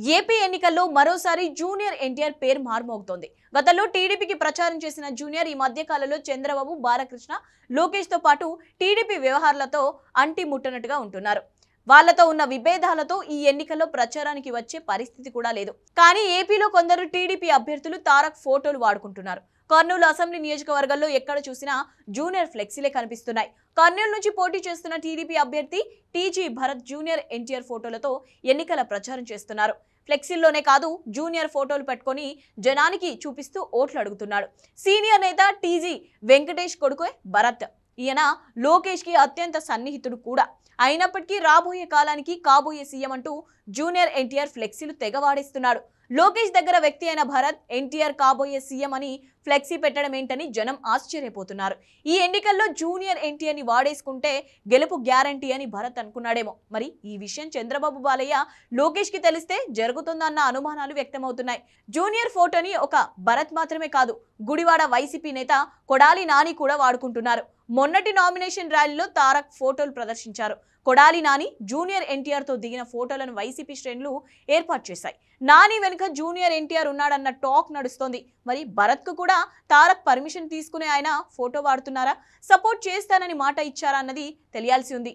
AP ఎన్నికల్లో మరోసారి junior NTR పేరు మార్మోగుతోంది. గతంలో టీడీపీకి ప్రచారం చేసిన జూనియర్ ఈ మధ్య కాలంలో చంద్రబాబు, బాలకృష్ణ, లోకేష్ తో పాటు టీడీపీ వ్యవహారాలతో అంటి ముట్టనట్టుగా ఉంటున్నారు. వాళ్లతో ఉన్న విభేదాలతో ఈ ఎన్నికల్లో ప్రచారానికి వచ్చే పరిస్థితి కూడా లేదు. కానీ ఏపీలో కొందరు టీడీపీ అభ్యర్థులు తారక్ ఫోటోలు వాడుకుంటున్నారు. కర్నూలు అసెంబ్లీ నియోజకవర్గంలో ఎక్కడ చూసినా జూనియర్ ఫ్లెక్సీలే కనిపిస్తున్నాయి. కర్నూలు నుంచి పోటీ చేస్తున్న టీడీపీ అభ్యర్థి టీజీ భరత్ జూనియర్ ఎన్టీఆర్ ఫోటోలతో ఎన్నికల ప్రచారం చేస్తున్నారు. ఫ్లెక్సీల్లోనే కాదు, జూనియర్ ఫోటోలు పెట్టుకొని జనానికి చూపిస్తూ ఓట్లు అడుగుతున్నాడు. సీనియర్ నేత టీజీ వెంకటేష్ కొడుకు భరత్. ఈయన లోకేష్ కి అత్యంత సన్నిహితుడు కూడా. అయినప్పటికీ రాబోయే కాలానికి కాబోయే సీఎం అంటూ జూనియర్ ఎన్టీఆర్ ఫ్లెక్సీలు తెగవాడేస్తున్నాడు. లోకేష్ దగ్గర వ్యక్తి అయిన భరత్ ఎన్టీఆర్ కాబోయే సీఎం అని ఫ్లెక్సీ పెట్టడం ఏంటని జనం ఆశ్చర్యపోతున్నారు. ఈ ఎన్నికల్లో జూనియర్ ఎన్టీఆర్ ని వాడేసుకుంటే గెలుపు గ్యారంటీ అని భరత్ అనుకున్నాడేమో. మరి ఈ విషయం చంద్రబాబు బాలయ్య, లోకేష్ కి తెలిస్తే జరుగుతుందన్న అనుమానాలు వ్యక్తమవుతున్నాయి. జూనియర్ ఫోటోని ఒక భరత్ మాత్రమే కాదు, గుడివాడ వైసీపీ నేత కొడాలి నాని కూడా వాడుకుంటున్నారు. మొన్నటి నామినేషన్ ర్యాలీలో తారక్ ఫోటోలు ప్రదర్శించారు. కొడాలి నాని జూనియర్ ఎన్టీఆర్ తో దిగిన ఫోటోలను వైసీపీ శ్రేణులు ఏర్పాటు చేశాయి. నాని వెనుక జూనియర్ ఎన్టీఆర్ ఉన్నాడన్న టాక్ నడుస్తోంది. మరి భరత్ కు కూడా తారక్ పర్మిషన్ తీసుకునే ఆయన ఫోటో వాడుతున్నారా, సపోర్ట్ చేస్తానని మాట ఇచ్చారా అన్నది తెలియాల్సి ఉంది.